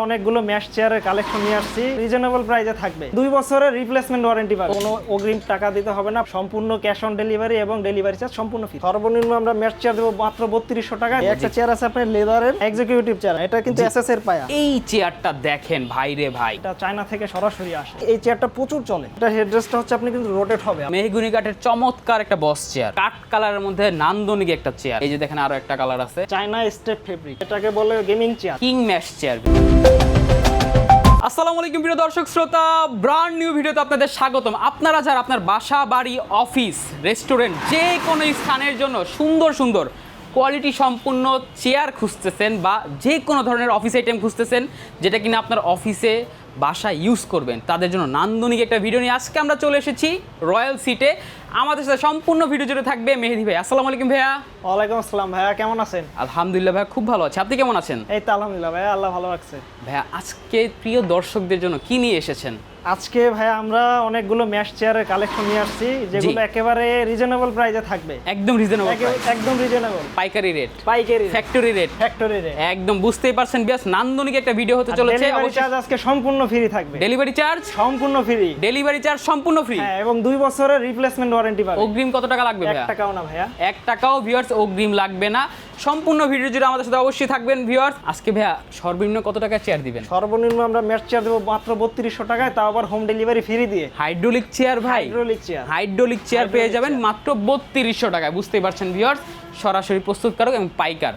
অনেকগুলো ম্যাশ চেয়ারের কালেকশন নিয়ে আসছি, রিজনেবল প্রাইসে থাকবে। 2 বছরের রিপ্লেসমেন্ট ওয়ারেন্টি পাবে, কোনো অগ্রিম টাকা দিতে হবে না, সম্পূর্ণ ক্যাশ অন ডেলিভারি এবং ডেলিভারি চার্জ সম্পূর্ণ ফ্রি। সর্বনিম্ন আমরা ম্যাশ চেয়ার দেবো মাত্র 3200 টাকা। একটা চেয়ার আছে আপনার লেদারের এক্সিকিউটিভ চেয়ার, এটা কিন্তু এসএস এর পায়া। এই চেয়ারটা দেখেন ভাই রে ভাই, এটা চায়না থেকে সরাসরি আসে। এই চেয়ারটা প্রচুর চলে। এটা হেডরেস্টটা হচ্ছে আপনি কিন্তু রোটেট হবে। মেহগুনি কাঠের চমৎকার একটা বস চেয়ার, কাঠ কালারের মধ্যে নান্দনিক একটা চেয়ার। এই যে দেখেন আরো একটা কালার আছে, চায়না স্টেপ ফেব্রিক, এটাকে বলে gaming chair, king mash chair. আসসালামু আলাইকুম প্রিয় দর্শক শ্রোতা, ব্র্যান্ড নিউ ভিডিওতে আপনাদের স্বাগতম। আপনারা যারা আপনার বাসা, বাড়ি, অফিস, রেস্টুরেন্ট যে কোনো স্থানের জন্য সুন্দর সুন্দর কোয়ালিটি সম্পূর্ণ চেয়ার খুঁজতেছেন বা যে কোনো ধরনের অফিস আইটেম খুঁজতেছেন যেটা কিনা আপনার অফিসে বাসায় ইউজ করবেন, তাদের জন্য নান্দনিক একটা ভিডিও নিয়ে আজকে আমরা চলে এসেছি রয়্যাল সিটে। আমাদের সাথে সম্পূর্ণ ভিডিও জুড়ে থাকবে মেহেদি ভাই। আসসালামু আলাইকুম ভাইয়া। ওয়ালাইকুম আসসালাম ভাইয়া, কেমন আছেন? আলহামদুলিল্লাহ ভাইয়া, খুব ভালো আছি। আপনি কেমন আছেন? এই তো আলহামদুলিল্লাহ ভাইয়া, আল্লাহ ভালো রাখছে। ভাইয়া আজকে প্রিয় দর্শকদের জন্য কি নিয়ে এসেছেন? আজকে ভাইয়া আমরা অনেকগুলো ম্যাশ চেয়ারের কালেকশন নিয়ে আসছি, যেগুলো একেবারে রিজনেবল প্রাইসে থাকবে। একদম রিজনেবল, একদম রিজনেবল, পাইকারি রেট, পাইকারি ফ্যাক্টরি রেট, ফ্যাক্টরি রেট। একদম বুঝতেই পারছেন বিয়াস, নান্দনিক একটা ভিডিও হতে চলেছে। ডেলিভারি চার্জ আজকে সম্পূর্ণ ফ্রি থাকবে। ডেলিভারি চার্জ সম্পূর্ণ ফ্রি, ডেলিভারি চার্জ সম্পূর্ণ ফ্রি। হ্যাঁ, এবং 2 বছরের রিপ্লেসমেন্ট ওয়ারেন্টি পাবে। অগ্রিম কত টাকা লাগবে 1 ভাইয়া? টাকাও না ভাইয়া, 1 টাকাও ভিউয়ার্স অগ্রিম লাগবে না। সম্পূর্ণ ভিডিও জুড়ে আমাদের সাথে অবশ্যই থাকবেন ভিউয়ার্স। আজকে ভাইয়া সর্বনিম্ন কত টাকা চেয়ার দিবেন? সর্বনিম্ন আমরা ম্যাশ চেয়ার দেবো মাত্র 3200 টাকায়, তাও আবার হোম ডেলিভারি ফ্রি দিয়ে। হাইড্রোলিক চেয়ার ভাই, হাইড্রোলিক চেয়ার, হাইড্রোলিক চেয়ার পেয়ে যাবেন মাত্র 3200 টাকায়। বুঝতেই পারছেন ভিউয়ার্স, সরাসরি প্রস্তুতকারক এবং পাইকার।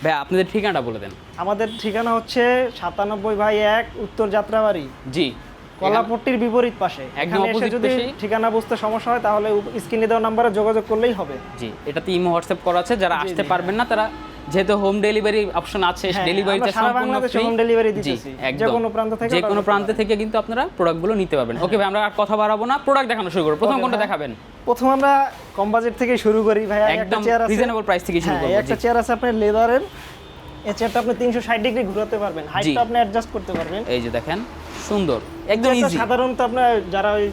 ভাইয়া আপনাদের ঠিকানাটা বলে দেন। আমাদের ঠিকানা হচ্ছে 97/1 উত্তর যাত্রাবাড়ি, জি, কলাপট্টির বিপরীত পাশে। একদম এখানে এসে opposite যদি পাশেই। ঠিকানা বুঝতে সমস্যা হয় তাহলে স্ক্রিনে দেওয়া নম্বরে যোগাযোগ করলেই হবে। জি, এটাতে ইমো হোয়াটসঅ্যাপ করা আছে। যারা জি, আসতে জি, পারবেন না তারা, যেহেতু হোম ডেলিভারি অপশন আছে, হ্যাঁ, ডেলিভারিটা আমরা সারা সম্পূর্ণ বাংলাদেশে ফ্রি। হোম ডেলিভারি জি, দিতেছি, একদম। যে কোনো প্রান্ত থেকে যে order কোনো করতে প্রান্ত পারেন। থেকে কিন্তু আপনারা প্রোডাক্টগুলো নিতে পারবেন। ওকে ভাই, আমরা আর কথা বাড়াবো না, প্রোডাক্ট দেখানো শুরু করব। প্রথম কোনটা দেখাবেন? প্রথম আমরা কম বাজেট থেকে শুরু করি ভাইয়া। একদম চেয়ার আছে রিজনেবল প্রাইস থেকে শুরু করব। একটা চেয়ার আছে আপনার লেদারের। এই চেয়ারটা আপনি 360 ডিগ্রি ঘোরাতে পারবেন, হাইটটা আপনি অ্যাডজাস্ট করতে পারবেন। এই যে দেখেন, সুন্দর, একদম এটা ইজি। সাধারণত আপনার যারা ওই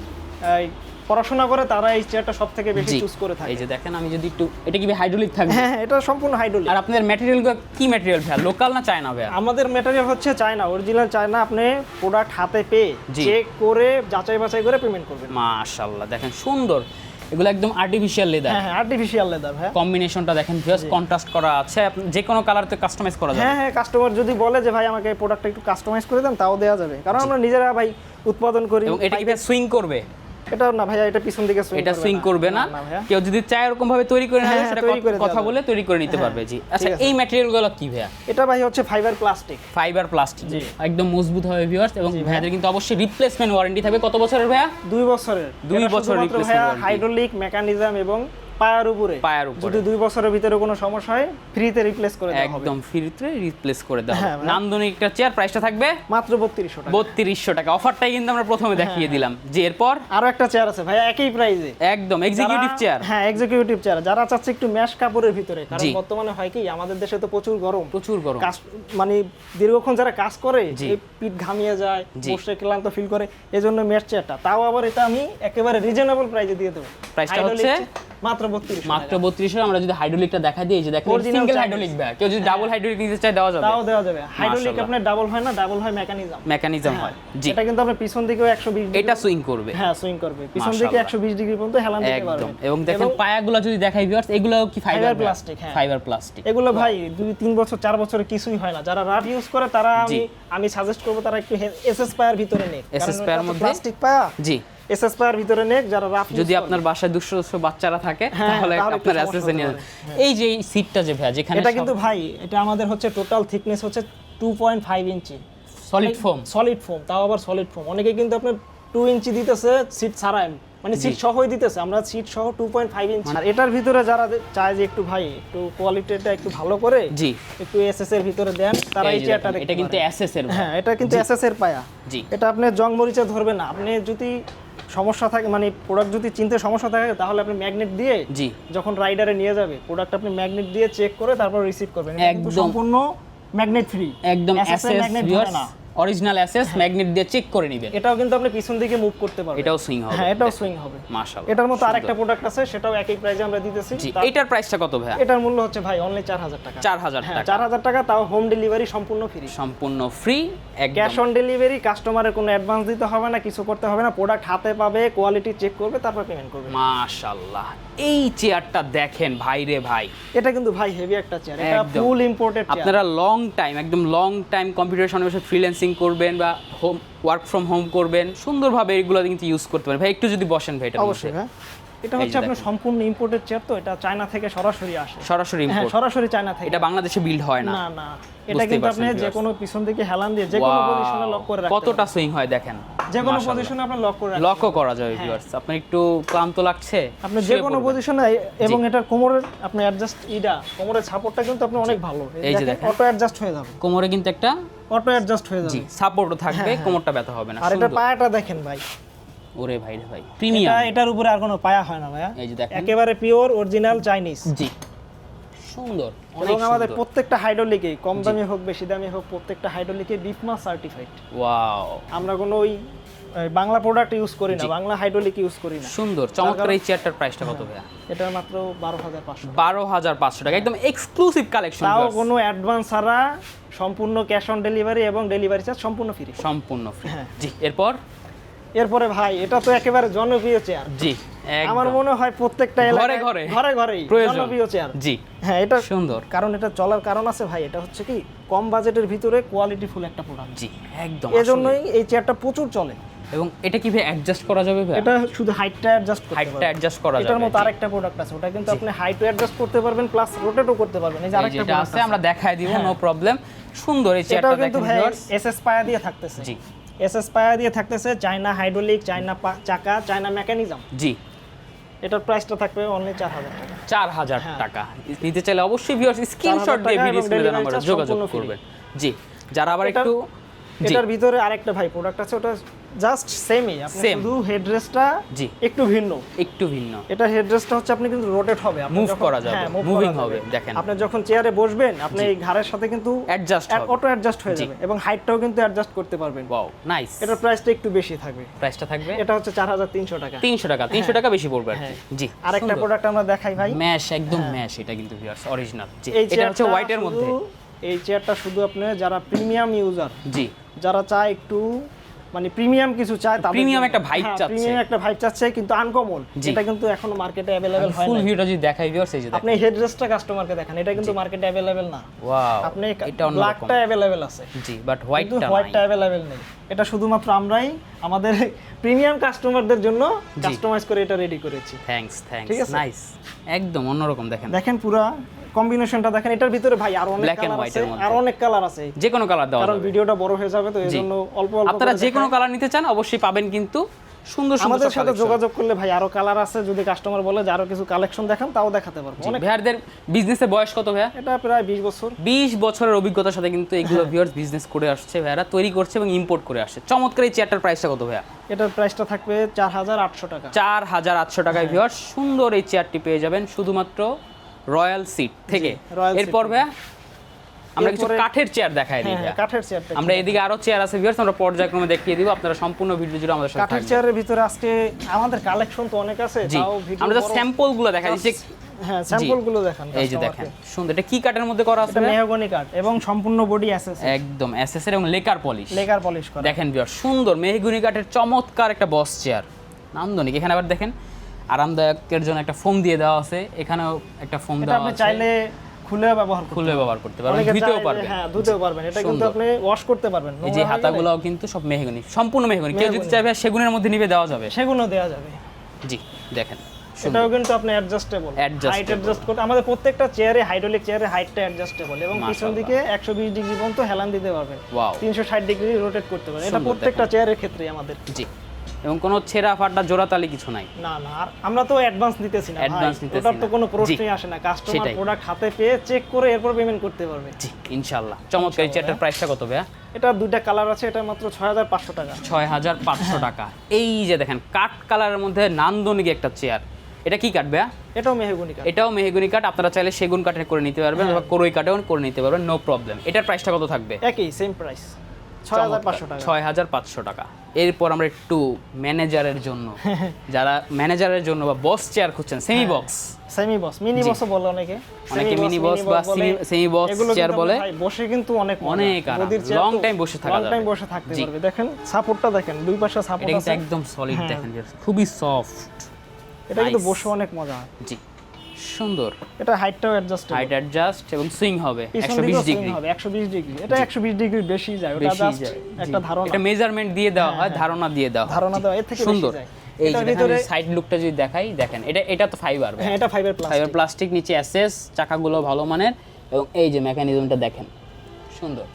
পড়াশোনা করে তারা এই চেয়ারটা সবথেকে বেশি চুজ করে থাকে। এই যে দেখেন, আমি যদি একটু, এটা কি হাইড্রোলিক থাকবে? হ্যাঁ, এটা সম্পূর্ণ হাইড্রোলিক। আর আপনাদের ম্যাটেরিয়ালগুলো কি ম্যাটেরিয়াল ভাই, লোকাল না চায়না ভাই? আমাদের ম্যাটেরিয়াল হচ্ছে চায়না, অরিজিনাল চায়না। আপনি প্রোডাক্ট হাতে পেয়ে জি। চেক করে যাচাই বাছাই করে পেমেন্ট করবেন। মাশাআল্লাহ, দেখেন সুন্দর, এগুলো একদম আর্টিফিশিয়াল লেদার। হ্যাঁ, আর্টিফিশিয়াল লেদার ভাই। কম্বিনেশনটা দেখেন ভিউয়ার্স, কন্ট্রাস্ট করা আছে, আপনি যে কোনো কালারতে কাস্টমাইজ করা যাবে। হ্যাঁ, কাস্টমার যদি বলে যে ভাই আমাকে এই প্রোডাক্টটা একটু কাস্টমাইজ করে দেন, তাও দেওয়া যাবে, কারণ আমরা নিজেরা ভাই উৎপাদন করি। এবং এটা কি সুইং করবে? এটা না ভাইয়া, এটা পিছন দিকে এটা সুইং করবে না। ভাইয়া। কেউ যদি চায় এরকম ভাবে তৈরি করে নেবে, হ্যাঁ, সেটা তৈরি করে কথা দেওয়া বলে তৈরি করে নিতে পারবে। জি, আচ্ছা, ঠিক আছে। এই ম্যাটেরিয়ালগুলো কি ভাইয়া? এটা ভাই হচ্ছে ফাইবার প্লাস্টিক। ফাইবার প্লাস্টিক, জি। একদম মজবুত হবে ভিউয়ার্স। এবং ভাইয়াদের কিন্তু অবশ্যই রিপ্লেসমেন্ট ওয়ারেন্টি থাকবে। কত বছরের ভাইয়া? 2 বছরের। 2 এটা বছর শুধুমাত্র replacement ভাইয়া warranty। হাইড্রোলিক মেকানিজম এবং পায়ার উপরে। যদি 2 বছরের ভিতরে কোনো সমস্যা হয়, ফ্রিতে রিপ্লেস করে দেওয়া হবে। একদম ফ্রিতে রিপ্লেস করে দেওয়া হ্যাঁ, হবে। ভাইয়া। নান্দনিক একটা চেয়ার, প্রাইসটা থাকবে মাত্র 3200 টাকা। 3200 টাকা। অফারটাই কিন্তু আমরা প্রথমে দেখিয়ে দিলাম। যে এরপর আরো একটা চেয়ার আছে ভাইয়া একই প্রাইসে, একদম এক্সিকিউটিভ চেয়ার। হ্যাঁ, এক্সিকিউটিভ চেয়ার। যারা চাচ্ছে একটু ম্যাশ কাপড়ের ভিতরে, কারণ জি। বর্তমানে হয় কি আমাদের দেশে তো প্রচুর গরম, প্রচুর গরম। মানে দীর্ঘক্ষণ যারা কাজ করে, জি। এই পিঠ ঘামিয়ে যায়, জি। বসে ক্লান্ত ফিল করে, এজন্য ম্যাশ চেয়ারটা। তাও আবার এটা আমি একেবারে রিজনেবল প্রাইসে দিয়ে দেবো। প্রাইসটা Hydraulic হচ্ছে মাত্র 3200 মাত্র 3200। আমরা যদি হাইড্রোলিকটা দেখা দিই, এই যে দেখেন Original single Chinese। Hydraulic bag, কেউ যদি ডাবল হাইড্রোলিক নিতে চায় দেওয়া যাবে। তাও দেওয়া যাবে। হাইড্রোলিক মাশাআল্লাহ। আপনার ডাবল হয় না, ডাবল হয় মেকানিজম। মেকানিজম হয়। জি, এটা কিন্তু আপনার পিছন দিকেও 120 ডিগ্রি, এটা সুইং করবে। হ্যাঁ সুইং করবে, পিছন দিকে মাশাআল্লাহ। 120 ডিগ্রি পর্যন্ত হেলান দিতে একদম। পারবে। এবং দেখেন পায়াগুলো যদি দেখাই ভিউয়ার্স, এগুলো কি ফাইবার Fiber plastic, হ্যাঁ। Fibre plastic. এগুলো ভাই 2-3 বছর 4 বছরে কিছুই হয় না। যারা রাফ ইউজ করে তারা জি। আমি সাজেস্ট করব তারা একটু এসএস পায়ার ভিতরে নেক। SS পায়ার মধ্যে? প্লাস্টিক পায়া, জি, এসএস পায়ার ভিতরে নেক যারা রাফ যদি আপনার বাসায় 200 বাচ্চারা থাকে, হ্যাঁ, তাহলে তাহলে একটু আপনার সমস্যা অ্যাসেসে নিয়ে হতে পারে। এই যে এই সিটটা যে ভাইয়া, যেখানে এটা কিন্তু ভাই এটা আমাদের হচ্ছে টোটাল থিকনেস হচ্ছে 2.5 ইঞ্চি সলিড ফোম। সলিড ফোম, তাও আবার সলিড ফোম। অনেকে কিন্তু আপনার 2 ইঞ্চি দিতেছে সিট ছাড়াই, মানে সিট সহই দিতেছে। আমরা সিট সহ 2.5 ইঞ্চি। আর এটার ভিতরে যারা চায় যে একটু ভাই একটু কোয়ালিটিটা একটু ভালো করে, জি, একটু এসএস এর ভিতরে দেন, তারা এই যে চেয়ারটা দেখেন, এটা কিন্তু এসএস এর। হ্যাঁ, এটা কিন্তু এসএস এর পায়া। জি, এটা আপনি জং মরিচা ধরবে না। আপনি যদি সমস্যা থাকে, মানে প্রোডাক্ট যদি চিনতে সমস্যা থাকে, তাহলে আপনি ম্যাগনেট দিয়ে জি, যখন রাইডারে নিয়ে যাবে প্রোডাক্ট, আপনি ম্যাগনেট দিয়ে চেক করে তারপর রিসিভ করবেন। এটা কিন্তু একদম। সম্পূর্ণ ম্যাগনেট ফ্রি, একদম SS viewers, original aces magnet দিয়ে চেক করে নেবেন। এটাও কিন্তু আপনি পিছন দিকে মুভ করতে পারবেন। এটাও সুইং হবে। হ্যাঁ, এটাও সুইং হবে। মাশাআল্লাহ। এটার মতো আরেকটা প্রোডাক্ট আছে, সেটাও একই প্রাইসে আমরা দিতেছি। জি, এটার প্রাইসটা কত ভাইয়া? এটার মূল্য হচ্ছে ভাই অনলি 4000 টাকা। 4000 হ্যাঁ, টাকা। 4000 টাকা, তাও হোম ডেলিভারি সম্পূর্ণ ফ্রি। সম্পূর্ণ ফ্রি, একদম ক্যাশ অন ডেলিভারি, কাস্টমারের কোনো অ্যাডভান্স দিতে হবে না, কিছু করতে হবে না, প্রোডাক্ট হাতে পাবে, কোয়ালিটি চেক করবে, তারপর পেমেন্ট করবে। মাশাআল্লাহ। এই চেয়ারটা দেখেন ভাই রে ভাই, এটা কিন্তু ভাই হেভি একটা চেয়ার, এটা একদম। ফুল ইম্পোর্টেড চেয়ার। আপনারা লং টাইম, একদম লং টাইম কম্পিউটারের সামনে বসে ফ্রিল্যান্সিং করবেন বা হোম ওয়ার্ক ফ্রম হোম করবেন, সুন্দরভাবে এগুলো কিন্তু ইউজ করতে পারেন। ভাই একটু যদি বসেন ভাই, এটা অবশ্যই। হ্যাঁ, এটা হচ্ছে আপনার সম্পূর্ণ ইম্পোর্টেড চেয়ার, তো এটা চায়না থেকে সরাসরি আসে। সরাসরি হ্যাঁ, ইম্পোর্ট, সরাসরি চায়না থেকে। এটা বাংলাদেশে বিল্ড হয় না। না না, এটা কিন্তু আপনি যে কোনো পিছন দিকে হেলান দিয়ে যে কোনো পজিশনে লক করে রাখতে কতটা সুইং হয় দেখেন, যে কোনো পজিশনে আপনি লক করে রাখতে লকও করা যাবে ভিউয়ার্স। আপনার একটু ক্লান্ত লাগছে, আপনি যে কোনো পজিশনে, এবং এটার কোমরের আপনি অ্যাডজাস্ট কোমরের সাপোর্টটা কিন্তু আপনি অনেক ভালো, এই যে দেখেন অটো অ্যাডজাস্ট হয়ে যাবে, কোমরে কিন্তু একটা অটো অ্যাডজাস্ট হয়ে যাবে। জি সাপোর্টও থাকবে, কোমরটা ব্যথা হবে না। আর এটা পায়াটা দেখেন ভাই, ওরে ভাই রে ভাই, প্রিমিয়াম। এটার উপরে আর কোনো পায়া হয় না ভাইয়া, এই যে দেখেন একেবারে পিওর অরিজিনাল চাইনিজ। জি, সুন্দর, এবং অনেক আমাদের সুন্দর। প্রত্যেকটা হাইড্রোলিকে, কম দামি হোক বেশি দামি হোক, প্রত্যেকটা হাইড্রোলিকে বিপমা সার্টিফাইড। ওয়াও, আমরা কোনো ওই বাংলা প্রোডাক্ট ইউজ করি না, বাংলা হাইড্রোলিক ইউজ করি না। সুন্দর চমৎকার। এই চেয়ারটার প্রাইসটা কত ভাইয়া? এটা মাত্র 12500। 12500 টাকা, একদম এক্সক্লুসিভ কালেকশন। তাও কোনো অ্যাডভান্স ছাড়া, সম্পূর্ণ ক্যাশ অন ডেলিভারি এবং ডেলিভারি চার্জ সম্পূর্ণ ফ্রি। সম্পূর্ণ ফ্রি। হ্যাঁ। জি, এরপরে ভাই, এটা তো একেবারে জনপ্রিয় চেয়ার। জি, আমার মনে হয় প্রত্যেকটা এলাকায় ঘরে ঘরে জনপ্রিয় চেয়ার। জি, হ্যাঁ, এটা সুন্দর। কারণ এটা চলার কারণ আছে ভাই, এটা হচ্ছে কি কম বাজেটের ভিতরে কোয়ালিটি ফুল একটা প্রোডাক্ট। জি, একদম। এজন্যই এই চেয়ারটা প্রচুর চলে। এবং এটা কি ভাই অ্যাডজাস্ট করা যাবে ভাই? এটা শুধু হাইটটা অ্যাডজাস্ট করতে হাইটটা পারবেন। অ্যাডজাস্ট করা যাবে। এটার মতো আরেকটা প্রোডাক্ট আছে, ওটা কিন্তু আপনি হাইটও অ্যাডজাস্ট করতে পারবেন, প্লাস রোটেটও করতে পারবেন। এই যে আরেকটা যেটা প্রোডাক্ট আছে আমরা দেখায় দিব, নো প্রবলেম। সুন্দর এই চেয়ারটা এটাও কিন্তু দেখেন ভাই ভিউয়ার্স। এসএস পায়া দিয়ে থাকতেছে। জি, এসএস পায়া দিয়ে থাকতেছে, চায়না হাইড্রোলিক, চায়না চাকা, চায়না মেকানিজম। জি, এটার প্রাইসটা থাকবে অনলি 4000 টাকা। 4000 টাকা। নিতে চাইলে অবশ্যই ভিউয়ার্স স্ক্রিনশট দিয়ে ভিডিও স্ক্রিনে দেওয়া নাম্বারে যোগাযোগ করবেন। জি, যারা আবার একটু এটার ভিতরে আরেকটা ভাই প্রোডাক্ট আছে, ওটা জাস্ট সেমই, আপনি Same. শুধু হেডরেস্টটা জি, একটু ভিন্ন। একটু ভিন্ন। এটা হেডরেস্টটা হচ্ছে আপনি কিন্তু রোটেট হবে, আপনি মুভ যখন- করা যাবে, হ্যাঁ, move মুভিং করা হবে। যাবে। দেখেন আপনি যখন চেয়ারে বসবেন, আপনি এই ঘাড়ের সাথে কিন্তু অ্যাডজাস্ট হবে, অটো অ্যাডজাস্ট হয়ে যাবে, এবং হাইটটাও কিন্তু অ্যাডজাস্ট করতে পারবেন। Wow, nice. এটার প্রাইসটা একটু বেশি থাকবে। প্রাইসটা থাকবে এটা হচ্ছে 4300 টাকা। 300 টাকা, 300 টাকা বেশি পড়বে আর কি। হ্যাঁ। জি, আরেকটা প্রোডাক্ট আমরা দেখাই ভাই, ম্যাশ, একদম ম্যাশ। এটা কিন্তু ভিউয়ার্স অরিজিনাল। জি, এই এটা হচ্ছে চেয়ারটা হোয়াইটের মধ্যে। এই চেয়ারটা শুধু আপনি যারা প্রিমিয়াম ইউজার, জি, যারা চায় একটু মানে প্রিমিয়াম কিছু চায়, তাদের প্রিমিয়াম জন্য। একটা vibe হ্যাঁ, চাচ্ছে। প্রিমিয়াম একটা ভাইব চাচ্ছে, কিন্তু আনকমন। জি। এটা কিন্তু এখনো মার্কেটে अवेलेबल হয় ফুল না। ভিউটা যদি দেখাই ভিউয়ার্স, এই যে আপনি দেখেন। হেডরেস্টটা কাস্টমারকে দেখান, এটা কিন্তু মার্কেটে अवेलेबल না। ওয়াও, আপনি এটা অন্যরকম। ব্ল্যাকটা अवेलेबल আছে, জি, বাট কিন্তু হোয়াইটটা হোয়াইটটা নাই। अवेलेबल নেই। এটা শুধুমাত্র আমরাই আমাদের প্রিমিয়াম কাস্টমারদের জন্য কাস্টমাইজ করে এটা রেডি করেছি। থ্যাঙ্কস, ঠিক থ্যাঙ্কস, আছে? নাইস। একদম অন্যরকম। দেখেন দেখেন পুরো কম্বিনেশনটা দেখেন, এটার ভিতরে ভাই আরো অনেক Black and কালার white আছে, এর মধ্যে। আর অনেক কালার আছে, যে কোনো কালার দেওয়া কারণ যাবে। ভিডিওটা বড় হয়ে যাবে, তো জি। এজন্য অল্প অল্প আপনারা করে যে কোনো দেখাই। কালার নিতে চান অবশ্যই পাবেন, কিন্তু সুন্দর সুন্দর আমাদের সব সাথে collection। যোগাযোগ করলে ভাই আরো কালার আছে, যদি কাস্টমার বলে যে আরো কিছু কালেকশন দেখান, তাও দেখাতে পারবো। জি, অনেক, ভাইয়াদের বিজনেসের বয়স কত ভাইয়া? এটা প্রায় 20 বছর। 20 বছরের অভিজ্ঞতার সাথে কিন্তু এগুলো ভিউয়ার্স বিজনেস করে আসছে, ভাইয়ারা তৈরি করছে এবং ইম্পোর্ট করে আসছে। চমৎকার এই চেয়ারটার প্রাইসটা কত ভাইয়া? এটার প্রাইসটা থাকবে 4800 টাকা। 4800 টাকায় ভিউয়ার্স সুন্দর এই চেয়ারটি পেয়ে যাবেন শুধুমাত্র রয়্যাল সিট থেকে। রয়্যাল এরপর ভাইয়া আমরা কিছু এরপরে- কাঠের চেয়ার দেখাই দিই হ্যাঁ, ভাইয়া। কাঠের চেয়ারটা। আমরা এদিকে আরো চেয়ার আছে ভিউয়ার্স, আমরা পর্যায়ক্রমে দেখিয়ে দিব। আপনারা সম্পূর্ণ ভিডিও জুড়ে আমাদের সাথে কাঠের থাকবেন। চেয়ারের ভিতরে আজকে আমাদের কালেকশন তো অনেক আছে, জি, তাও ভিডিও আমরা স্যাম্পল গুলো দেখাই দিচ্ছি। হ্যাঁ, স্যাম্পল গুলো দেখান। এই যে দেখেন সুন্দর, এটা কি কাঠের মধ্যে করা আছে এটা ভাইয়া? মেহগনি কাঠ এবং সম্পূর্ণ বডি অ্যাসেস, একদম এসএস এর এবং লেকার পলিশ। লেকার পলিশ করা। দেখেন ভিউয়ার সুন্দর মেহগুনি কাঠের চমৎকার একটা বস চেয়ার, নান্দনিক। এখানে আবার দেখেন আরামদায়কের জন্য একটা ফোম দিয়ে দেওয়া আছে, এখানেও একটা ফোম এটা দেওয়া আপনি আছে, চাইলে খুলে ব্যবহার করতে খুলে ব্যবহার করতে পারবেন, অনেকে ধুতেও চায়- পারবেন। হ্যাঁ, ধুতেও পারবেন। এটা কিন্তু সুন্দর। আপনি ওয়াশ করতে পারবেন। এই নোংরা যে হয়ে গেলে হাতাগুলোও কিন্তু সব মেহগুনি, সম্পূর্ণ মেহগুনি। কেউ যদি মেহগনি। চাইবে সেগুনের মধ্যে নিবে দেওয়া যাবে। সেগুলো দেওয়া যাবে। জি, দেখেন এটাও কিন্তু আপনি অ্যাডজাস্টেবল, Adjustable। হাইট অ্যাডজাস্ট করতে। আমাদের প্রত্যেকটা চেয়ারে, হাইড্রোলিক চেয়ারে হাইটটা অ্যাডজাস্টেবল, এবং পিছন মাশাআল্লাহ। দিকে 120 ডিগ্রি পর্যন্ত হেলান দিতে পারবেন, ওয়াও, 360 ডিগ্রি রোটেট করতে পারবেন। এটা সুন্দর, প্রত্যেকটা চেয়ারের ক্ষেত্রে আমাদের। জি। এবং কোনো ছেঁড়া ফাটা জোড়াতালি কিছু নাই। না না, আর আমরা তো অ্যাডভান্স নিতেছি না ভাই, Advance নিতেছি ওটার তো না। কোনো জি, প্রশ্নই আসে না। কাস্টমার সেটাই। প্রোডাক্ট হাতে পেয়ে চেক করে এরপর পেমেন্ট করতে পারবে। জি, ইনশাআল্লাহ। চমৎকার এই চেয়ারটার প্রাইসটা কত ভাইয়া? এটা দুইটা কালার আছে, এটা মাত্র 6500 টাকা। 6500 টাকা। এই যে দেখেন কাঠ কালারের মধ্যে নান্দনিক একটা চেয়ার, এটা কি কাঠ ভাইয়া? এটাও মেহগনি কাঠ। এটাও মেহগনি কাঠ, আপনারা চাইলে সেগুন কাঠের করে নিতে পারবেন, অথবা করই কাঠেও করে নিতে পারবেন, নো প্রবলেম। এটার প্রাইসটা কত থাকবে? একই সেম প্রাইস। 6500 টাকা। 6500 টাকা। এরপর আমরা একটু ম্যানেজারের জন্য, যারা ম্যানেজারের জন্য বা বস চেয়ার খুঁজছেন, semi box, semi box, mini বক্সও বলে অনেকে মিনি বক্স বা সেমি বক্স চেয়ার বলে। বসে কিন্তু অনেক আরাম, লং টাইম বসে থাকা যাবে, লং টাইম বসে থাকতে পারবে। দেখেন সাপোর্টটা দেখেন, দুই পাশে সাপোর্ট এটা আছে, কিন্তু একদম সলিড দেখেন, খুবই সফট। এটা কিন্তু বসে অনেক মজা হয়। জি, সুন্দর। এটা হাইটটাও অ্যাডজাস্টেবল, হাইট অ্যাডজাস্ট এবং সুইং হবে পিছন 120 দিকেও ডিগ্রি, হবে 120 ডিগ্রি। এটা 120 ডিগ্রি বেশি যায়, ওটা বেশি জাস্ট যায়। একটা ধারণা, এটা মেজারমেন্ট দিয়ে দেওয়া হয়, ধারণা দিয়ে দেওয়া হয়। ধারণা দেওয়া, এর থেকে বেশি সুন্দর। যায়। এই এটার যে ভিতরে সাইড লুকটা যদি দেখাই, দেখেন এটা তো ফাইবার, হ্যাঁ এটা ফাইবার ফাইবার প্লাস্টিক, নিচে এসএস, চাকাগুলো ভালো মানের, এবং এই যে মেকানিজমটা দেখেন, সুন্দর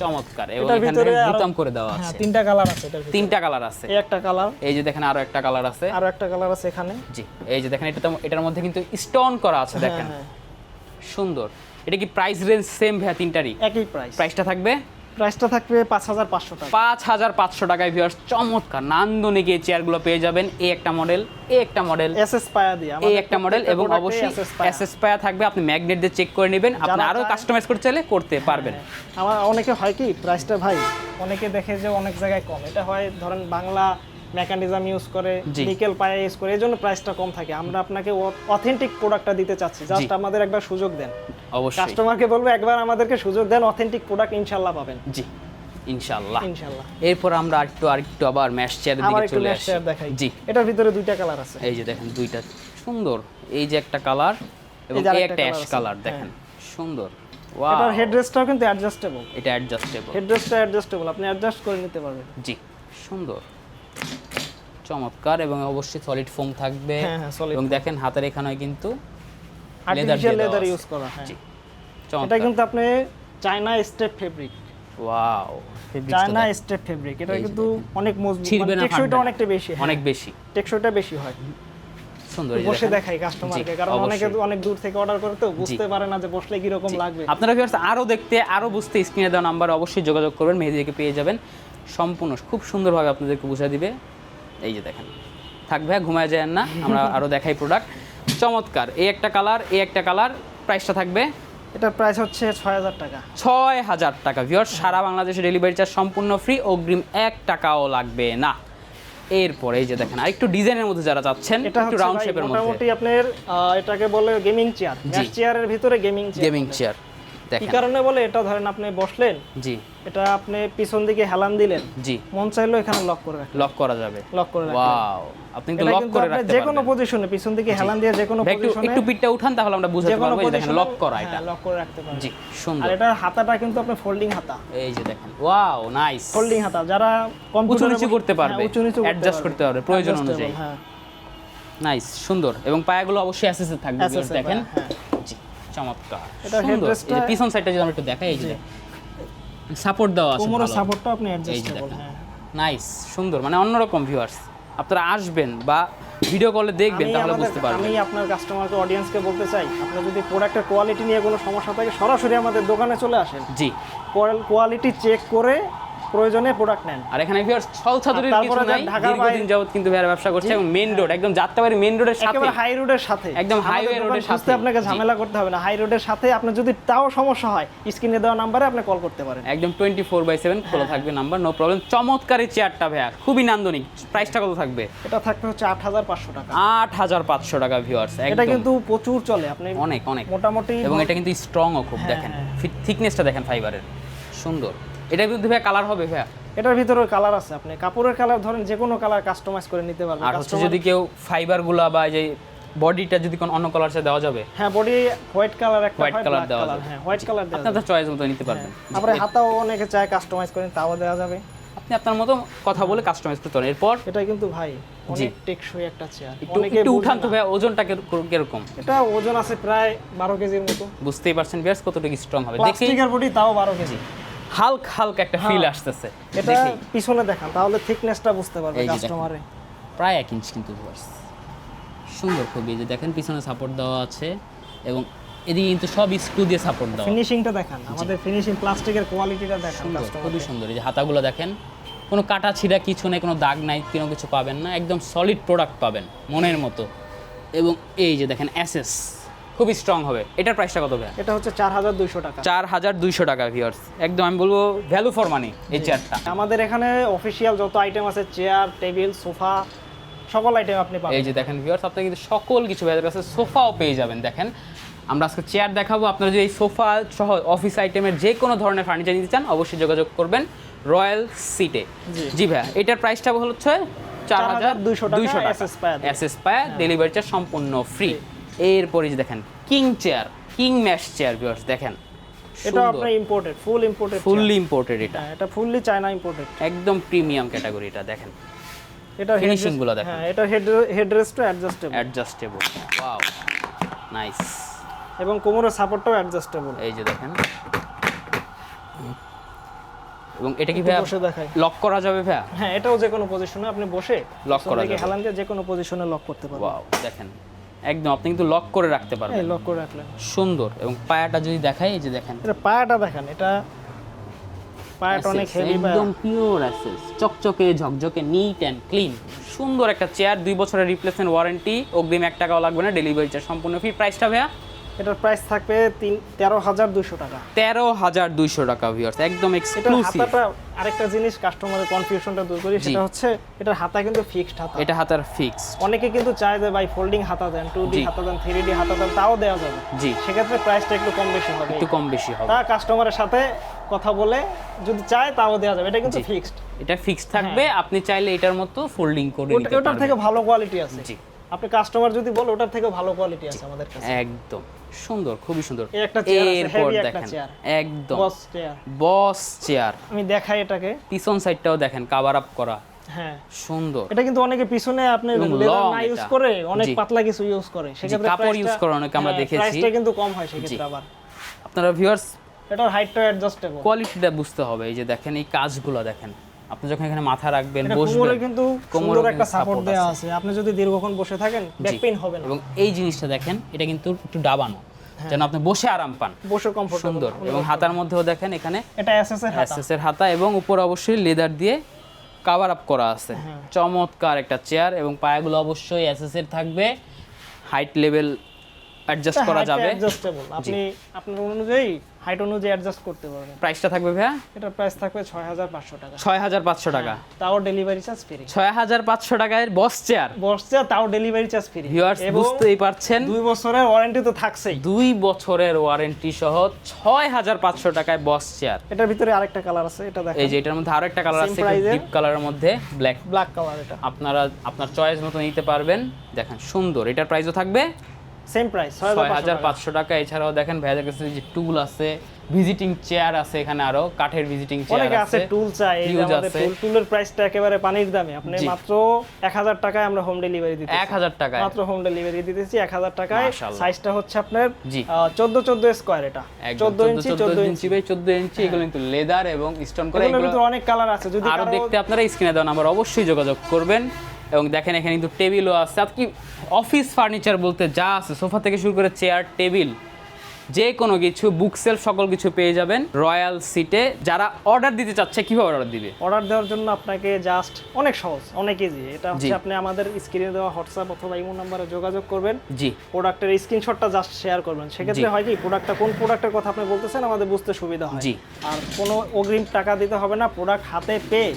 চমৎকার। এবং এটার এখানে ভিতরে বোতাম করে দেওয়া হ্যাঁ আছে, তিনটা কালার আছে এটার ভিতরে, তিনটা কালার আছে। এই একটা কালার, এই যে দেখেন আরো একটা কালার আছে, আরো একটা কালার আছে এখানে। জি, এই যে দেখেন এটার মধ্যে কিন্তু স্টোন করা আছে, দেখেন হ্যাঁ, সুন্দর। এটা কি প্রাইস রেঞ্জ সেম ভাইয়া তিনটারই? একই প্রাইস। প্রাইসটা থাকবে, প্রাইসটা থাকবে 5500 টাকা। 5500 টাকায় ভিউয়ার্স চমৎকার নান্দনিক এই চেয়ারগুলো পেয়ে যাবেন। এই একটা মডেল, এই একটা মডেল, এসএস পায়া দিয়ে এই একটা মডেল, এবং অবশ্যই এসএস পায়া থাকবে। আপনি ম্যাগনেট দিয়ে চেক করে নেবেন, আপনি আরো কাস্টমাইজ করতে চাইলে করতে পারবেন। আমার অনেকে হয় কি প্রাইসটা ভাই, অনেকে দেখে যে অনেক জায়গায় কম, এটা হয় ধরেন বাংলা মেকানিজম ইউজ করে, জি। নিকেল পায়া ইউজ করে, এজন্য প্রাইসটা কম থাকে। আমরা আপনাকে অথেন্টিক প্রোডাক্টটা দিতে চাচ্ছি, জাস্ট আমাদের একবার সুযোগ দেন। অবশ্যই, কাস্টমারকে বলবো একবার আমাদেরকে সুযোগ দেন, অথেন্টিক প্রোডাক্ট ইনশাআল্লাহ পাবেন। জি ইনশাআল্লাহ। ইনশাআল্লাহ। এরপর আমরা আরেকটু আবার ম্যাশ চেয়ারের আমার দিকে একটু চলে নেক্সট আসি। শেয়ার দেখাই। জি, এটার ভিতরে দুইটা কালার আছে, এই যে দেখেন দুইটা সুন্দর, এই যে একটা কালার এবং এই যে এই আরেকটা একটা অ্যাশ colour আছে। কালার, দেখেন সুন্দর। ওয়াও, এটার হেডরেস্টটাও কিন্তু অ্যাডজাস্টেবল, এটা অ্যাডজাস্টেবল, হেডরেস্টটা অ্যাডজাস্টেবল, আপনি অ্যাডজাস্ট করে নিতে পারবেন। জি সুন্দর চমৎকার। এবং অবশ্যই সলিড ফোম থাকবে, হ্যাঁ, হ্যাঁ, solid এবং দেখেন হাতের এখানে কিন্তু আর্টিফিশিয়াল দেওয়া লেদার আছে। ইউজ করা, হ্যাঁ। জি এটা চমৎকার। কিন্তু আপনি China step fabric, wow, China step fabric, এটা এই যে কিন্তু অনেক মজবুত, ছিড়বে না, টেকসইটা ফাটবে না। অনেকটা বেশি, অনেক বেশি টেকসইটা বেশি হয়। সুন্দর। এই যে বসে দেখেন। দেখাই কাস্টমারকে, জি, কারণ অনেকে অবশ্যই। অনেক দূর থেকে অর্ডার করে তো বুঝতে পারে না যে বসলে কি রকম লাগবে। আপনারা ভিউয়ার্স আরো দেখতে, আরো বুঝতে স্ক্রিনে দেওয়া নাম্বারে অবশ্যই যোগাযোগ করবেন, মেহেদিকে পেয়ে যাবেন। সম্পূর্ণ খুব সুন্দরভাবে আপনাদেরকে বুঝিয়ে দিবে। এই যে দেখেন, থাকবে ঘুমায় যায় না, আমরা আরো দেখাই প্রোডাক্ট। চমৎকার, এই একটা কালার, এই একটা কালার। প্রাইসটা থাকবে, এটার প্রাইস হচ্ছে 6000 টাকা। 6000 টাকা। ভিউয়ার্স সারা বাংলাদেশে ডেলিভারি চার্জ সম্পূর্ণ ফ্রি, অগ্রিম 1 টাকাও লাগবে না। এরপর এই যে দেখেন আরেকটু ডিজাইনের মধ্যে যারা চাচ্ছেন, এটা একটু হচ্ছে রাউন্ড ভাই শেপের মধ্যে, মোটামুটি আপনার এটাকে বলে গেমিং চেয়ার, ম্যাচ চেয়ারের ভিতরে গেমিং চেয়ার। গেমিং চেয়ার কি দেখেন। কারণে বলে, এটা ধরেন আপনি বসলেন, জি এটা আপনি পিছন দিকে হেলান দিলেন, জি, মন চাইলো এখানে লক করে রাখেন, লক করা যাবে। লক করে রাখেন। ওয়াও, আপনি কিন্তু এটা লক কিন্তু করে আপনি রাখতে যে কোনো পারবেন। পজিশনে পিছন দিকে হেলান দিয়ে যে কোনো ভাই, একটু পজিশনে, একটু পিঠটা উঠান, তাহলে আমরা যে বুঝতে কোনো পারবো। এই দেখেন পজিশনে লক করা, এটা লক করে রাখতে পারবেন। জি আর সুন্দর। এটার হাতাটা কিন্তু আপনি ফোল্ডিং হাতা, এই যে দেখেন, ওয়াও নাইস। ফোল্ডিং হাতা, যারা উঁচু কম্পিউটারে নিচু করতে পারবে, উঁচু নিচু অ্যাডজাস্ট করতে পারবে প্রয়োজন অনুযায়ী। হ্যাঁ, নাইস, সুন্দর। এবং পায়াগুলো অবশ্যই অ্যাসেসে থাকবে, Access ভিউয়ার্স এ দেখেন। হ্যাঁ। জি চমৎকার, এটার সুন্দর। headrest-টা- এই যে পিছন সাইডটা যদি আমরা একটু দেখাই, এই যে সাপোর্ট দেওয়া আছে কোমরের ভালো। সাপোর্টটা আপনি এই যে অ্যাডজাস্টেবল, দেখেন, হ্যাঁ। নাইস, সুন্দর, মানে অন্যরকম। ভিউয়ার্স আপনারা আসবেন বা ভিডিও কলে দেখবেন, তাহলে বুঝতে পারবেন। আমি আপনার কাস্টমারকে, অডিয়েন্সকে বলতে চাই, আপনি যদি প্রোডাক্টের কোয়ালিটি নিয়ে কোনো সমস্যা থাকে সরাসরি আমাদের দোকানে চলে আসেন, জি। কোয়ালিটি চেক করে প্রয়োজনে প্রোডাক্ট নেন। আর এখানে ভিউয়ার্স ছলছাদুরির আর কিছু তারপরে নাই, ঢাকার দীর্ঘদিন যাবত কিন্তু ভাইরা ব্যবসা করছে, এবং মেইন রোড, একদম যাত্রাবাড়ি মেইন রোডের সাথে, একেবারে হাই রোডের সাথে, একদম আমাদের হাইওয়ে দোকান রোডের খুঁজতে সাথে। আপনাকে জি। ঝামেলা করতে হবে না, হাই রোডের সাথে। আপনি যদি তাও সমস্যা হয়, স্ক্রিনে দেওয়া নাম্বারে আপনি কল করতে পারেন। একদম 24/7 খোলা থাকবে নাম্বার, নো প্রবলেম। চমৎকার এই চেয়ারটা ভাইয়া, খুবই নান্দনিক। প্রাইসটা কত থাকবে? এটা থাকবে হচ্ছে 8500 টাকা। 8500 টাকা ভিউয়ার্স, এটা একদম কিন্তু প্রচুর চলে, আপনি অনেক অনেক। মোটামুটি এবং এটা কিন্তু স্ট্রংও খুব, হ্যাঁ, দেখেন হ্যাঁ। থিকনেসটা দেখেন ফাইবারের, সুন্দর। এটার কিন্তু ভাইয়া কালার হবে ভাইয়া? এটার ভিতরে কালার আছে, আপনি কাপড়ের কালার ধরেন যে কোনো কালার কাস্টমাইজ করে নিতে পারবেন। আর হচ্ছে যদি কেউ ফাইবারগুলা বা এই যে বডিটা যদি কোন অন্য কালার সাথে দেওয়া যাবে, হ্যাঁ, বডি হোয়াইট কালার, একটা হোয়াইট কালার দেওয়া যাবে, হ্যাঁ, হোয়াইট কালার দেওয়া যাবে। আপনাদের চয়েস মতো নিতে পারবেন। তারপরে হাতাও অনেকে চায় কাস্টমাইজ করে, তাও দেওয়া যাবে। আপনি আপনার মতো কথা বলে কাস্টমাইজ করতে পারেন। এরপর এটা কিন্তু ভাই অনেক টেকসই একটা চেয়ার। একটু উঠান তো ভাইয়া, ওজনটা কিরকম? এটা ওজন আছে প্রায় 12 কেজির মতো। বুঝতেই পারছেন ভিউয়ার্স কতটুকু স্ট্রং হবে। দেখি প্লাস্টিকের বডি, তাও 12 কেজি। হালকা একটা ফিল আসতেছে। এটা দেখি পিছনে দেখান, তাহলে থিকনেসটা বুঝতে পারবে এই যে দেখেন। কাস্টমারে। প্রায় 1 ইঞ্চ কিন্তু ভিউয়ার্স, সুন্দর খুবই। এই যে দেখেন পিছনে সাপোর্ট দেওয়া আছে, এবং এদিকে কিন্তু সব স্ক্রু দিয়ে সাপোর্ট দেওয়া। ফিনিশিংটা দেখান, আমাদের ফিনিশিং প্লাস্টিকের কোয়ালিটিটা দেখান সুন্দর, কাস্টমার। খুবই সুন্দর। এই যে হাতাগুলো দেখেন, কোনো কাটা ছিঁড়া কিছু নেই, কোনো দাগ নাই, কোনো কিছু পাবেন না, একদম সলিড প্রোডাক্ট পাবেন মনের মতো। এবং এই যে দেখেন অ্যাসেস, খুব স্ট্রং হবে। এটার প্রাইসটা কত ভাই? এটা হচ্ছে 4200 টাকা। 4200 টাকা ভিউয়ার্স, একদম আমি বলবো ভ্যালু ফর মানি এই চেয়ারটা। আমাদের এখানে অফিসিয়াল যত আইটেম আছে, চেয়ার, টেবিল, সোফা, সকল আইটেম আপনি পাবেন। এই যে দেখেন ভিউয়ার্স, আপনি কিন্তু সকল কিছু ভাইদের কাছে সোফাও পেয়ে যাবেন। দেখেন আমরা আজকে চেয়ার দেখাবো, আপনারা যদি এই সোফা সহ অফিস আইটেমের যে কোনো ধরনের ফার্নিচার নিতে চান অবশ্যই যোগাযোগ করবেন রয়্যাল সিটে। জি ভাইয়া, এটার প্রাইসটা হচ্ছে 4200 টাকা। এসএস পায়া, ডেলিভারি চার্জ সম্পূর্ণ ফ্রি। এরপরে যে দেখেন king chair, king mash chair viewers, দেখেন এটা আপনার ইম্পোর্টেড, ফুললি ইম্পোর্টেড। এটা ফুললি চায়না ইম্পোর্টেড, একদম প্রিমিয়াম ক্যাটাগরি। এটা দেখেন, এটা ফিনিশিং গুলো দেখেন। হ্যাঁ, এটা হেডরেস্টও অ্যাডজাস্টেবল। Wow, nice. এবং কোমরের সাপোর্টটাও অ্যাডজাস্টেবল। এই যে দেখেন, এবং এটা কি ভাই বসে দেখাই, লক করা যাবে ভাই? হ্যাঁ, এটাও যে কোনো পজিশনে আপনি বসে লক করা যাবে, হেলান দিয়ে যে কোনো পজিশনে লক করতে পারবেন। ওয়াও, দেখেন একদম আপনি কিন্তু লক করে রাখতে পারবেন। এই লক করে রাখলেন, সুন্দর। এবং পায়াটা যদি দেখাই, এই যে দেখেন এটা পায়াটা দেখেন, এটা পায়াটা অনেক হেভি, একদম পিওর অ্যাসেস, চকচকে ঝকঝকে, নিট এন্ড ক্লিন। সুন্দর একটা চেয়ার, 2 বছরের রিপ্লেসমেন্ট ওয়ারেন্টি, অগ্রিম 1 টাকাও লাগবে না, ডেলিভারি চার্জ সম্পূর্ণ ফ্রি। প্রাইসটা ভাইয়া? এটার প্রাইস থাকবে 13200 টাকা। 13200 টাকা ভিউয়ার্স, একদম এটার এক্সক্লুসিভ। হাতাটা আরেকটা জিনিস কাস্টমারের কনফিউশনটা দূর করি, সেটা হচ্ছে এটার হাতা কিন্তু ফিক্সড হাতা। এটা হাতার ফিক্সড। অনেকে কিন্তু চায় যে ভাই ফোল্ডিং হাতা দেন, 2D হাতা দেন, 3D হাতা দেন, তাও দেওয়া যাবে। জি, সেক্ষেত্রে প্রাইসটা একটু কম বেশি হবে, একটু কম বেশি হবে। তা কাস্টমারের সাথে কথা বলে যদি চায় তাও দেওয়া যাবে। এটা কিন্তু ফিক্সড, এটা ফিক্সড থাকবে। আপনি চাইলে এটার মতো ফোল্ডিং করে নিতে পারবেন। ওটার থেকে ভালো কোয়ালিটি আছে। জি, আপনি কাস্টমার যদি বলে ওটার থেকে ভালো কোয়ালিটি আছে আমাদের কাছে। একদম সুন্দর, খুবই সুন্দর। এই একটা চেয়ার আছে, এরপর হেভি একটা দেখেন চেয়ার, একদম বস চেয়ার। বস চেয়ার, আমি দেখাই এটাকে, পিছন সাইডটাও দেখেন কভার আপ করা, হ্যাঁ সুন্দর। এটা কিন্তু অনেকে পিছনে আপনি এবং লেদার long না ইউজ এটা। করে অনেক জি। পাতলা কিছু ইউজ করে, সেক্ষেত্রে কাপড় ইউজ করে অনেকে আমরা দেখেছি। প্রাইসটা কিন্তু কম হয় সেক্ষেত্রে। আবার আপনারা ভিউয়ার্স এটার হাইটটা অ্যাডজাস্টেবল, কোয়ালিটিটা বুঝতে হবে। এই যে দেখেন এই কাজগুলো দেখেন, আপনি যখন এখানে মাথা রাখবেন, এটা বসবেন, কোমরে কিন্তু কোমরে সুন্দর একটা কিন্তু সাপোর্ট support দেওয়া আছে। আপনি যদি দীর্ঘক্ষণ বসে থাকেন ব্যাক পেইন হবে না। এবং এই জিনিসটা দেখেন, এটা কিন্তু একটু ডাবানো, যেন আপনি বসে আরাম পান, বসে কমফোর্টেবল, সুন্দর। এবং হাতার মধ্যেও দেখেন এখানে এটা এসএস এর হাতা, এসএস এর হাতা, এবং উপরে অবশ্যই লেদার দিয়ে কভার আপ করা আছে। চমৎকার একটা চেয়ার, এবং পায়াগুলো অবশ্যই এসএস এর থাকবে, হাইট লেভেল অ্যাডজাস্ট করা যাবে, অ্যাডজাস্টেবল। আপনি আপনার অনুযায়ী হাইট অনুযায়ী অ্যাডজাস্ট করতে পারবেন। প্রাইসটা থাকবে ভাইয়া? এটার প্রাইস থাকবে 6500 টাকা। 6500 টাকা, তাও ডেলিভারি চার্জ ফ্রি। 6500 টাকায় বস চেয়ার, বসছে তাও ডেলিভারি চার্জ ফ্রি। ভিউয়ার্স বুঝতেই পারছেন, 2 বছরের ওয়ারেন্টি তো থাকছেই। 2 বছরের ওয়ারেন্টি সহ 6500 টাকায় বস চেয়ার। এটার ভিতরে আরেকটা কালার আছে, এটা দেখেন। এই যে এটার মধ্যে আরো একটা কালার Same আছে, price এর। ডিপ কালারের মধ্যে ব্ল্যাক কালার। এটা আপনারা আপনার চয়েস মতো নিতে পারবেন। দেখেন সুন্দর, এটার প্রাইসও থাকবে সেম প্রাইস 6500 টাকা। এছাড়াও দেখেন ভাইয়াদের কাছে যে টুল আছে, ভিজিটিং চেয়ার আছে, এখানে আরো কাঠের ভিজিটিং চেয়ার অনেকে আছে, টুল চাই। এই যে Huge আমাদের আছে। টুলের প্রাইসটা একেবারে পানির দামে। আপনি মাত্র 1000 টাকায় আমরা হোম ডেলিভারি দিতেছি। 1000 টাকায় মাত্র হোম ডেলিভারি দিতেছি 1000 টাকায়। মাশাআল্লাহ। সাইজটা হচ্ছে আপনার জি। 14 স্কয়ার। এটা 14 ইঞ্চি 14 ইঞ্চি বাই 14 ইঞ্চি। এগুলো কিন্তু লেদার এবং স্টোন করে। এগুলোর ভিতরে অনেক কালার আছে। যদি আরো দেখতে আপনারা স্ক্রিনে দেওয়া নাম্বার অবশ্যই যোগাযোগ করবেন। এবং দেখেন এখানে কিন্তু টেবিলও আছে। আপনি অফিস ফার্নিচার বলতে যা আছে, সোফা থেকে শুরু করে চেয়ার, টেবিল, যে কোনো কিছু, বুক সেলফ, সকল কিছু পেয়ে যাবেন রয়্যাল সিটে। যারা অর্ডার দিতে চাচ্ছে কিভাবে অর্ডার দিবে? অর্ডার দেওয়ার জন্য আপনাকে জাস্ট অনেক সহজ, অনেক ইজি। এটা হচ্ছে আপনি আমাদের স্ক্রিনে দেওয়া হোয়াটসঅ্যাপ অথবা ইমো নম্বরে যোগাযোগ করবেন। জি, প্রোডাক্টের স্ক্রিনশটটা জাস্ট শেয়ার করবেন। সেক্ষেত্রে হয় কি, প্রোডাক্টটা কোন প্রোডাক্টের কথা আপনি বলতেছেন আমাদের বুঝতে সুবিধা হয়। জি। আর কোনো অগ্রিম টাকা দিতে হবে না, প্রোডাক্ট হাতে পেয়ে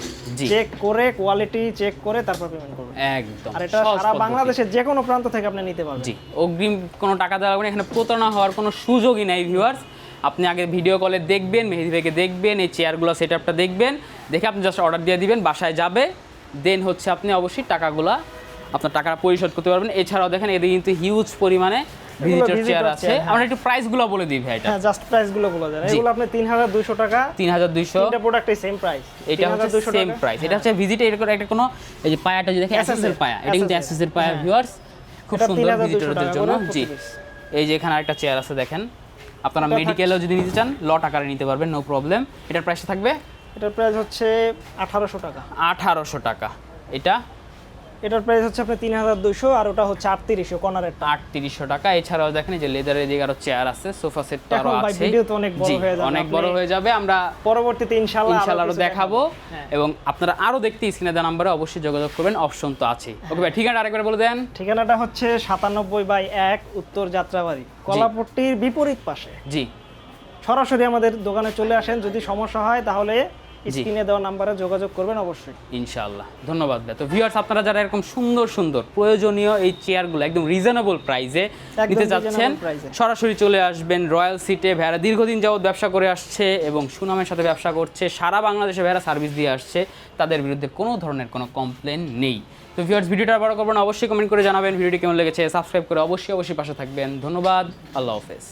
চেক করে, কোয়ালিটি চেক করে তারপর পেমেন্ট করবেন। একদম। আর এটা সারা বাংলাদেশের যে কোনো প্রান্ত থেকে আপনি নিতে পারবেন। জি, অগ্রিম কোনো টাকা দেওয়া লাগবে না। এখানে প্রতারণা হওয়ার কোনো সুযোগই নাই ভিউয়ার্স। আপনি আগে ভিডিও কলে দেখবেন, মেহেদি ভাইকে দেখবেন, এই চেয়ারগুলো সেটআপটা দেখবেন, দেখে আপনি জাস্ট অর্ডার দিয়ে দিবেন, বাসায় যাবে। দেন হচ্ছে আপনি অবশ্যই টাকাগুলো, আপনার টাকা পরিশোধ করতে পারবেন। এছাড়াও দেখেন এদিকে কিন্তু হিউজ পরিমাণে ভিজিটর চেয়ার আছে। আমরা একটু প্রাইসগুলো বলে দিই ভাই। এটা হ্যাঁ, জাস্ট প্রাইসগুলো বলে দেন। এগুলো আপনি 3200 টাকা। 3200। তিনটা প্রোডাক্টই সেম প্রাইস। এটা হচ্ছে সেম প্রাইস। এটা হচ্ছে ভিজিট এর একটা কোনো এই যে পায়াটা যদি দেখেন এসএস এর পায়া, এটা কিন্তু এসএস এর পায়া ভিউয়ার্স, খুব সুন্দর ভিজিটরদের জন্য। জি, এই যে এখানে আরেকটা চেয়ার আছে দেখেন। আপনারা মেডিকেলেও যদি নিতে চান লট আকারে নিতে পারবেন, নো প্রবলেম। এটার প্রাইসটা থাকবে, এটার প্রাইস হচ্ছে 1800 টাকা। 1800 টাকা। এটা এটার প্রাইস হচ্ছে আপনার 3200, আর ওটা হচ্ছে 3800 কর্নারেরটা। 3800 টাকা। এছাড়াও দেখেন এই যে লেদারের দিকে আরো চেয়ার আছে, সোফা সেট আরো এখন ভাই আছে। ভিডিও তো অনেক বড় জি, হয়ে যাবে, অনেক আপনি বড় হয়ে যাবে, আমরা পরবর্তীতে ইনশাআল্লাহ আরো কিছু দেখাবো। হ্যাঁ। এবং আপনারা আরো দেখতে স্ক্রিনে দেওয়া নাম্বারে অবশ্যই যোগাযোগ করবেন, অপশন তো আছে। ওকে ভাই, ঠিকানা আরেকবার বলে দেন। ঠিকানাটা হচ্ছে 97/1 উত্তর যাত্রাবাড়ি, কলাপট্টির বিপরীত পাশে। জি, সরাসরি আমাদের দোকানে চলে আসেন, যদি সমস্যা হয় তাহলে স্ক্রিনে দেওয়া নাম্বারে যোগাযোগ করবেন অবশ্যই। ইনশাআল্লাহ। ধন্যবাদ ভাই। তো ভিউয়ার্স, আপনারা যারা এরকম সুন্দর সুন্দর প্রয়োজনীয় এই চেয়ারগুলো একদম রিজনেবল প্রাইসে নিতে যাচ্ছেন, reasonable price-এ। সরাসরি চলে আসবেন রয়্যাল সিটে। ভেড়া দীর্ঘদিন যাবত ব্যবসা করে আসছে এবং সুনামের সাথে ব্যবসা করছে, সারা বাংলাদেশে ভেড়া সার্ভিস দিয়ে আসছে, তাদের বিরুদ্ধে কোনো ধরনের কোনো কমপ্লেন নেই। তো ভিউয়ার্স, ভিডিওটা বড় করবেন, অবশ্যই কমেন্ট করে জানাবেন ভিডিওটি কেমন লেগেছে, সাবস্ক্রাইব করে অবশ্যই পাশে থাকবেন। ধন্যবাদ, আল্লাহ হাফেজ।